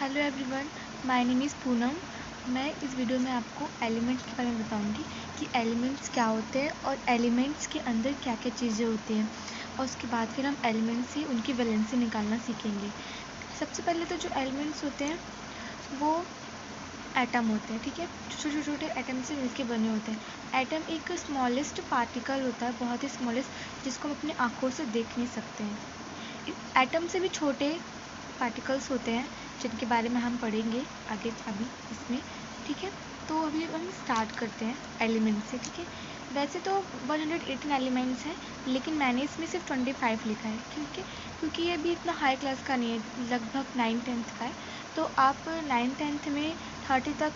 Hello everyone, my name is Poonam. मैं इस video में आपको एलिमेंट्स के बारे में बताऊंगी कि एलिमेंट्स क्या होते हैं और एलिमेंट्स के अंदर क्या क्या चीज़ें होती हैं, और उसके बाद फिर हम एलिमेंट्स से उनकी वैलेंसी निकालना सीखेंगे। सबसे पहले तो जो एलिमेंट्स होते हैं वो एटम होते हैं, ठीक है। छोटे छोटे एटम से मिलके बने होते हैं। एटम एक स्मॉलेस्ट पार्टिकल होता है, बहुत ही स्मॉलेस्ट, जिसको हम अपनी आँखों से देख नहीं सकते हैं। एटम से भी छोटे पार्टिकल्स होते हैं जिनके बारे में हम पढ़ेंगे आगे अभी इसमें, ठीक है। तो अभी हम स्टार्ट करते हैं एलिमेंट से, ठीक है। वैसे तो 118 एलिमेंट्स हैं, लेकिन मैंने इसमें सिर्फ 25 लिखा है क्योंकि ये भी इतना हाई क्लास का नहीं है, लगभग 9th-10th का है। तो आप 9th-10th में 30 तक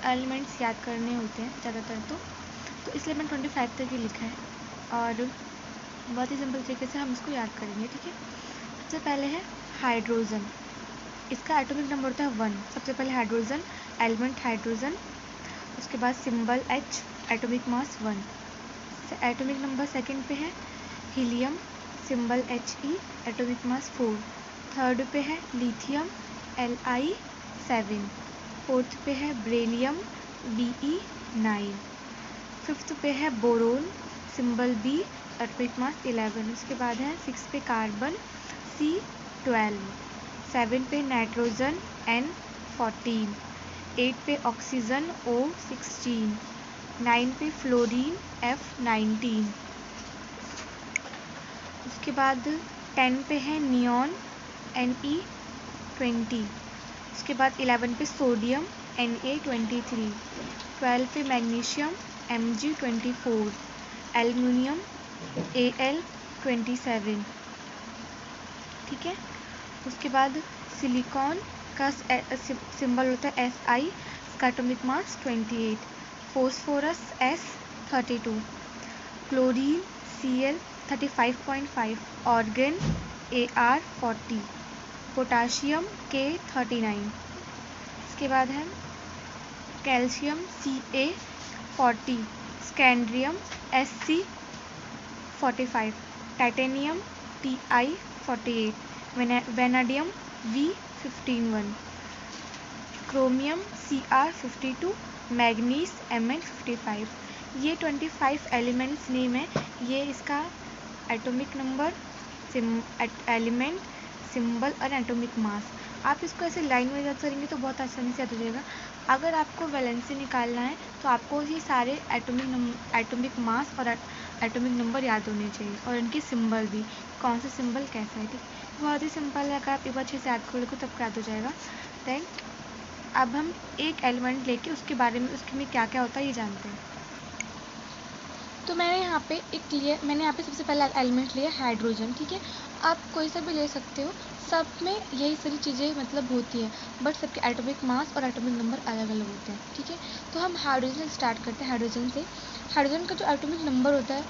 एलिमेंट्स याद करने होते हैं ज़्यादातर, तो इसलिए मैंने 25 तक ही लिखा है और बहुत ही सिंपल तरीके से हम इसको याद करेंगे, ठीक है। सबसे पहले है हाइड्रोजन। इसका एटॉमिक नंबर होता है 1। सबसे पहले हाइड्रोजन, एलिमेंट हाइड्रोजन, उसके बाद symbol H, atomic mass 1। Atomic number second पे है helium, symbol He, atomic mass 4। Third पे है लिथियम, Li 7। फोर्थ पे है बेरिलियम, Be 9। फिफ्थ पे है boron, symbol B, atomic mass 11। उसके बाद है 6 पे कार्बन, C 12। 7 पे नाइट्रोजन, N 14। 8 पे ऑक्सीजन, O 16। 9 पे फ्लोरीन, F 19। उसके बाद 10 पे है नियॉन, Ne 20। उसके बाद 11 पे सोडियम, Na 23। 12 पे मैग्नीशियम, Mg 24। एल्युमिनियम, Al 27, ठीक है। उसके बाद सिलिकॉन का सिंबल होता है Si, इसका atomic mass 28। Phosphorus S 32। Chlorine Cl 35.5। Organ Ar 40। Potassium K 39। इसके बाद है calcium Ca 40। स्कैंड्रियम Sc 45। Titanium Ti 48। Vanadium V 15। Chromium Cr 52। Manganese Mn 55। ये 25 एलिमेंट्स नेम है। ये इसका एटॉमिक नंबर, एलिमेंट, सिंबल और एटॉमिक मास। आप इसको ऐसे लाइन में याद करेंगे तो बहुत आसानी से याद हो जाएगा। अगर आपको वैलेंसी निकालना है तो आपको ये सारे एटॉमिक मास और एटॉमिक नंबर याद होने चाहिए, और इनके सिंबल भी, कौन सा सिंबल कैसा है, ठीक। बहुत ही सिंपल है, अगर आप एक बार अच्छे से याद कर लोगे तब याद हो जाएगा। देन अब हम एक एलिमेंट लेके उसके बारे में, उसके में क्या क्या होता है ये जानते हैं। तो मैंने यहाँ पे सबसे पहला एलिमेंट लिया हाइड्रोजन, ठीक है। आप कोई सा भी ले सकते हो, सब में यही सारी चीज़ें मतलब होती है, बट सबके एटॉमिक मास और एटॉमिक नंबर अलग अलग होते हैं, ठीक है। तो हम हाइड्रोजन स्टार्ट करते हैं। हाइड्रोजन से, हाइड्रोजन का जो एटॉमिक नंबर होता है,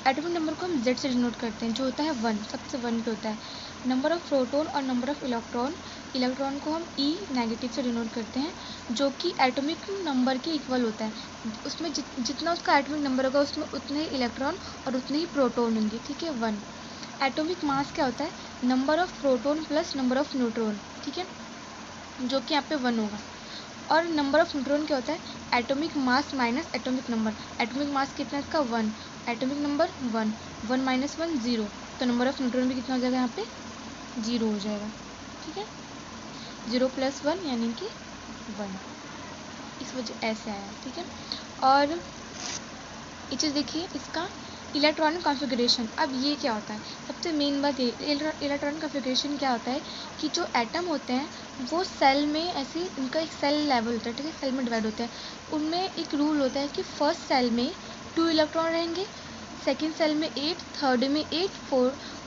एटॉमिक नंबर को हम Z से डिनोट करते हैं, जो होता है 1, सबसे 1 पे होता है। नंबर ऑफ प्रोटॉन और नंबर ऑफ इलेक्ट्रॉन को हम E नेगेटिव से डिनोट करते हैं, जो कि एटॉमिक नंबर के इक्वल होता है। उसमें जितना उसका एटॉमिक नंबर होगा उसमें उतने ही इलेक्ट्रॉन और उतने ही प्रोटॉन होंगे, ठीक है। 1। एटॉमिक मास क्या होता है, number of proton plus number of neutron, ठीक है, जो कि यहाँ पे 1 होगा। और नंबर ऑफ न्यूट्रॉन क्या होता है, atomic mass minus atomic number. Atomic mass कितना है इसका 1, एटॉमिक नंबर 1, 1 माइनस 1 0, तो नंबर ऑफ न्यूट्रॉन भी कितना हो जाएगा यहाँ पे 0 हो जाएगा, ठीक है। 0 + 1 यानी कि 1, इस वजह ऐसे आया, ठीक है। और ये चीज़ देखिए, इसका इलेक्ट्रॉनिक कॉन्फ़िगरेशन। अब ये क्या होता है, सबसे मेन बात ये, इलेक्ट्रॉनिक कॉन्फ़िगरेशन क्या होता है कि जो एटम होते हैं वो सेल में ऐसे, इनका एक सेल लेवल होता है, ठीक है, सेल में डिवाइड होते हैं। उनमें एक रूल होता है कि फर्स्ट सेल में 2 इलेक्ट्रॉन रहेंगे, सेकेंड सेल में 8, थर्ड में 8,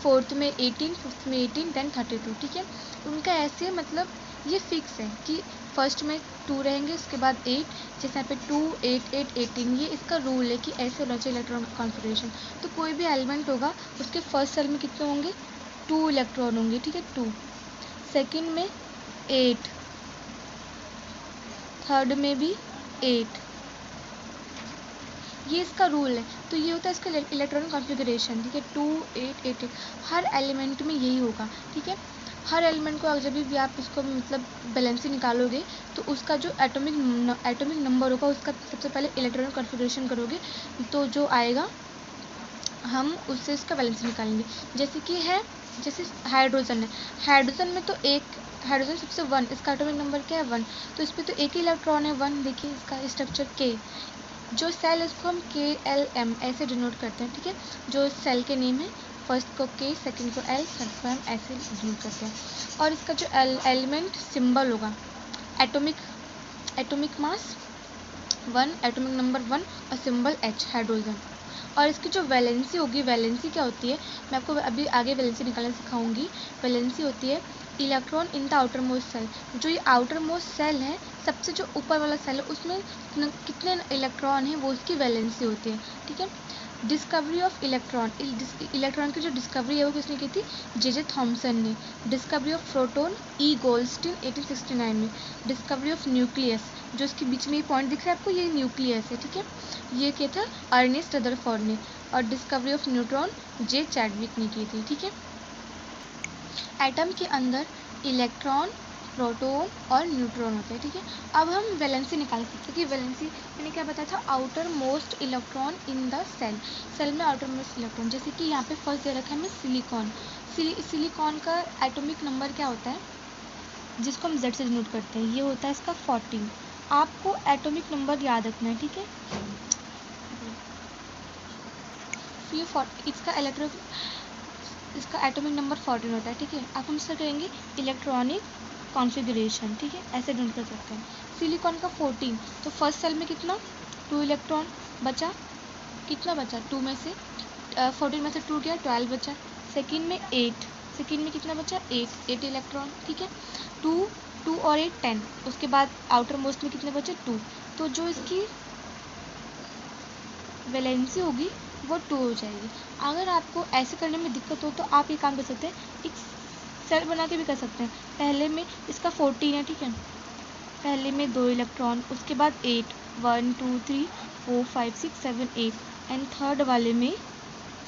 फोर्थ में 18, फिफ्थ में 18, देन 32, ठीक है। उनका ऐसे मतलब ये फिक्स है कि फर्स्ट में 2 रहेंगे, उसके बाद 8, जैसे यहाँ पे 2, 8, 8, 18, ये इसका रूल है कि ऐसे होना चाहिए इलेक्ट्रॉन कॉन्फ़िगरेशन। तो कोई भी एलिमेंट होगा उसके फर्स्ट सेल में कितने होंगे, 2 इलेक्ट्रॉन होंगे, ठीक है, 2। सेकेंड में 8, थर्ड में भी 8, ये इसका रूल है। तो ये होता है इसका इलेक्ट्रॉनिक कॉन्फ़िगरेशन, ठीक है, 2, 8, 8, 8, हर एलिमेंट में यही होगा, ठीक है। हर एलिमेंट को जब भी आप इसको मतलब वैलेंसी निकालोगे तो उसका जो एटॉमिक नंबर होगा उसका सबसे पहले इलेक्ट्रॉनिक कॉन्फ़िगरेशन करोगे तो जो आएगा हम उससे इसका वैलेंसी निकालेंगे। जैसे हाइड्रोजन है, हाइड्रोजन में तो एक हाइड्रोजन सबसे 1, इसका एटॉमिक नंबर क्या है 1, तो इस पर तो एक ही इलेक्ट्रॉन है 1। देखिए इसका स्ट्रक्चर के, जो सेल है उसको हम KLM ऐसे डिनोट करते हैं, ठीक है। जो सेल के नेम है, फर्स्ट को K, सेकंड को L, थर्ड को M ऐसे डिनोट करते हैं। और इसका जो एलिमेंट सिंबल होगा एटॉमिक मास 1, एटॉमिक नंबर 1 और सिंबल H, हाइड्रोजन। और इसकी जो वैलेंसी होगी, वैलेंसी क्या होती है, मैं आपको अभी आगे वैलेंसी निकालना सिखाऊंगी। वैलेंसी होती है electron in the outermost shell. जो ये आउटर मोस्ट सेल है, सबसे जो ऊपर वाला सेल है, उसमें कितने इलेक्ट्रॉन हैं वो उसकी वैलेंसी होती है, ठीक है। डिस्कवरी ऑफ इलेक्ट्रॉन की जो डिस्कवरी है वो किसने की थी, जे थॉमसन ने। Discovery of proton, E Goldstein 1869 में। डिस्कवरी ऑफ न्यूक्लियस, जो इसके बीच में ये पॉइंट दिख रहा है आपको, ये न्यूक्लियस है, ठीक है। ये क्या था, अर्नेस्ट रदरफोर्ड ने। और discovery of neutron J Chadwick ने की थी, ठीक है। एटम के अंदर इलेक्ट्रॉन, प्रोटॉन और न्यूट्रॉन होते हैं, ठीक है। अब हम वैलेंसी निकाल सकते हैं कि वैलेंसी मैंने क्या बताया था, outermost electron in the shell में आउटर मोस्ट इलेक्ट्रॉन। जैसे कि यहाँ पे फर्स्ट दे रखा है हमें सिलिकॉन। सिलिकॉन का एटॉमिक नंबर क्या होता है, जिसको हम Z से डिनोट करते हैं, ये होता है इसका 14। आपको एटॉमिक नंबर याद रखना है, ठीक है। इसका एटॉमिक नंबर 14 होता है, ठीक है। अब हम इसका करेंगे इलेक्ट्रॉनिक कॉन्फ़िगरेशन, ठीक है, ऐसे ढूंढ कर सकते हैं। सिलिकॉन का 14, तो फर्स्ट सेल में कितना 2 इलेक्ट्रॉन बचा, कितना बचा 2 में से 14 में से 2 गया 12 बचा। सेकेंड में 8, सेकेंड में कितना बचा 8 इलेक्ट्रॉन, ठीक है। 2 और 8 10, उसके बाद आउटर मोस्ट में कितने बचे 2, तो जो इसकी वैलेंसी होगी वो 2 हो जाएगी। अगर आपको ऐसे करने में दिक्कत हो तो आप ये काम कर सकते हैं, एक सेल बना के भी कर सकते हैं। पहले में इसका 14 है, ठीक है, पहले में 2 इलेक्ट्रॉन, उसके बाद 8, 1 2 3 4 5 6 7 8 एंड थर्ड वाले में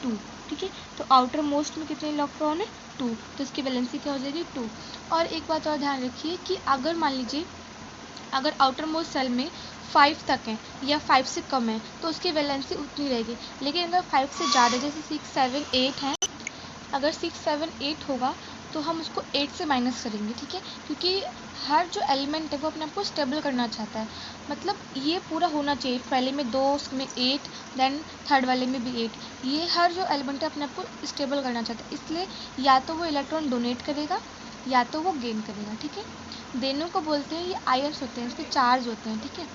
2, ठीक है। तो आउटर मोस्ट में कितने इलेक्ट्रॉन है 2, तो इसकी वैलेंसी क्या हो जाएगी 2। और एक बात और ध्यान रखिए कि अगर मान लीजिए अगर आउटर मोस्ट सेल में 5 तक है या 5 से कम है तो उसकी वैलेंसी उतनी रहेगी। लेकिन अगर 5 से ज़्यादा, जैसे 6 7 8 है, अगर 6 7 8 होगा तो हम उसको 8 से माइनस करेंगे, ठीक है। क्योंकि हर जो एलिमेंट है वो अपने आप को स्टेबल करना चाहता है, मतलब ये पूरा होना चाहिए, पहले में 2, उसमें 8, देन थर्ड वाले में भी 8। ये हर जो एलिमेंट है अपने आप को स्टेबल करना चाहता है, इसलिए या तो वो इलेक्ट्रॉन डोनेट करेगा या तो वो गेन करेगा, ठीक है। दोनों को बोलते हैं, ये आयंस होते हैं, इसके चार्ज होते हैं, ठीक है।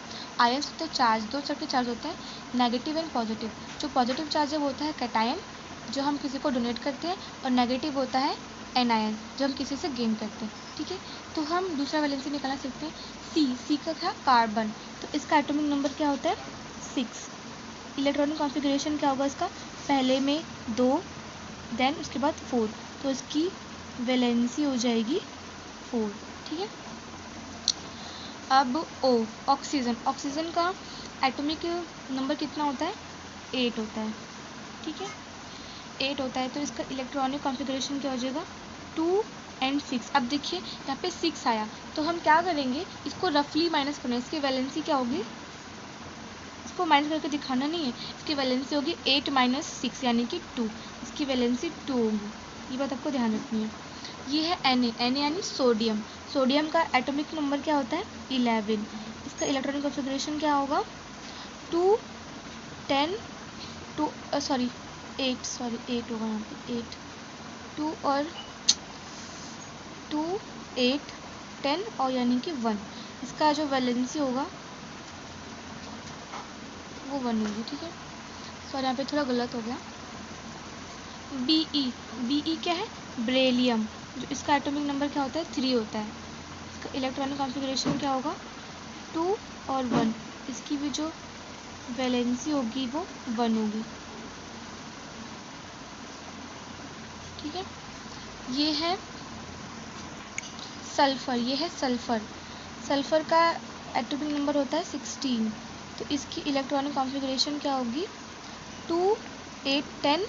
आयंस होते हैं चार्ज, 2 तरह के चार्ज होते हैं, नेगेटिव एंड पॉजिटिव। जो पॉजिटिव चार्ज है वो होता है कैटायन, जो हम किसी को डोनेट करते हैं, और नेगेटिव होता है एनायन, जो हम किसी से गेन करते हैं, ठीक है। तो हम दूसरा वैलेंसी निकालना सीखते हैं। सी का था कार्बन, तो इसका एटॉमिक नंबर क्या होता है 6। इलेक्ट्रॉनिक कॉन्फ़िगरेशन क्या होगा इसका, पहले में 2, देन उसके बाद 4, तो इसकी वैलेंसी हो जाएगी 4, ठीक है। अब ऑक्सीजन का एटॉमिक नंबर कितना होता है 8 होता है, ठीक है, 8 होता है। तो इसका इलेक्ट्रॉनिक कॉन्फ़िगरेशन क्या हो जाएगा 2 and 6। अब देखिए यहाँ पे 6 आया तो हम क्या करेंगे, इसको रफली माइनस करना है। इसकी वैलेंसी क्या होगी, इसको माइनस करके दिखाना नहीं है, इसकी वैलेंसी होगी 8 - 6 यानी कि 2, इसकी वैलेंसी 2 होगी, ये बात आपको ध्यान रखनी है। ये है Na यानी सोडियम। सोडियम का एटॉमिक नंबर क्या होता है 11। इसका इलेक्ट्रॉनिक कॉन्फ़िगरेशन क्या होगा 2 10 2 सॉरी 8 होगा यहाँ पे 8 2 और 2 8 10 और यानी कि 1। इसका जो वैलेंसी होगा वो 1 होगी, ठीक है। सॉरी यहाँ पे थोड़ा गलत हो गया। Be क्या है बेरिलियम, जो इसका एटॉमिक नंबर क्या होता है 3 होता है। इसका इलेक्ट्रॉनिक कॉन्फ़िगरेशन क्या होगा 2 और 1, इसकी भी जो वैलेंसी होगी वो 1 होगी, ठीक है। ये है सल्फ़र, सल्फ़र का एटॉमिक नंबर होता है 16, तो इसकी इलेक्ट्रॉनिक कॉन्फ़िगरेशन क्या होगी 2 8 10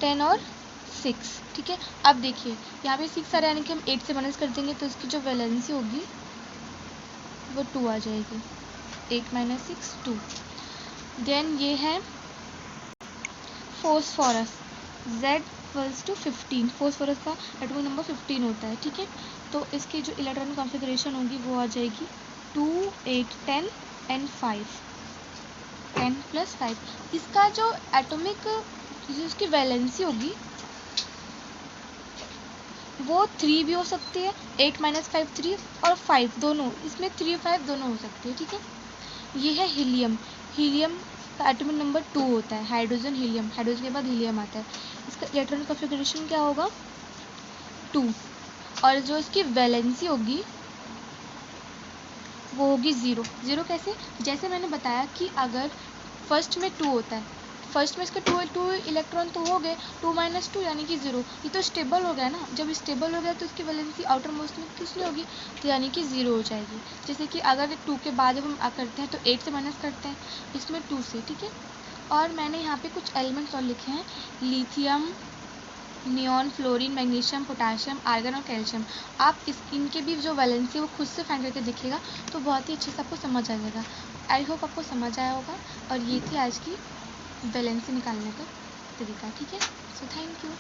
10 और 6, ठीक है। अब देखिए यहाँ पे 6 आ रहा है, यानी कि हम 8 से माइनस कर देंगे तो इसकी जो वैलेंसी होगी वो 2 आ जाएगी। 8 - 6 2। देन ये है फॉस्फोरस, Z=15। फॉस्फोरस का एटॉमिक नंबर 15 होता है, ठीक है। तो इसकी जो इलेक्ट्रॉन कॉन्फ़िगरेशन होगी वो आ जाएगी 2 8 10 and 5, 10 + 5। इसका जो एटॉमिक जो इसकी वैलेंसी होगी वो 3 भी हो सकती है, 8 - 5 3 और 5 दोनों, इसमें 3 5 दोनों हो सकती है, ठीक है। ये है हीलियम। हीलियम का एटॉमिक नंबर 2 होता है, हाइड्रोजन हीलियम, हाइड्रोजन के बाद हीलियम आता है। इसका इलेक्ट्रॉन कॉन्फ़िगरेशन क्या होगा 2, और जो इसकी वैलेंसी होगी वो होगी 0। 0 कैसे, जैसे मैंने बताया कि अगर फर्स्ट में 2 होता है, फर्स्ट में इसके 2 इलेक्ट्रॉन तो हो गए, 2 - 2 यानी कि 0। ये तो स्टेबल हो गया ना, जब स्टेबल हो गया तो इसकी वैलेंसी आउटर मोस्ट में किसमें होगी, तो यानी कि 0 हो जाएगी। जैसे कि अगर 2 के बाद जब हम करते हैं तो 8 से माइनस करते हैं, इसमें 2 से, ठीक है। और मैंने यहाँ पे कुछ एलिमेंट्स और लिखे हैं, lithium, neon, fluorine, magnesium, potassium, argon और कैल्शियम। आप इनके भी जो वैलेंसी वो खुद से फाइंड करके देखिएगा तो बहुत ही अच्छे से आपको समझ आ जाएगा। आई होप आपको समझ आया होगा। और ये थी आज की वैलेंसी निकालने का तरीका, ठीक है। So thank you.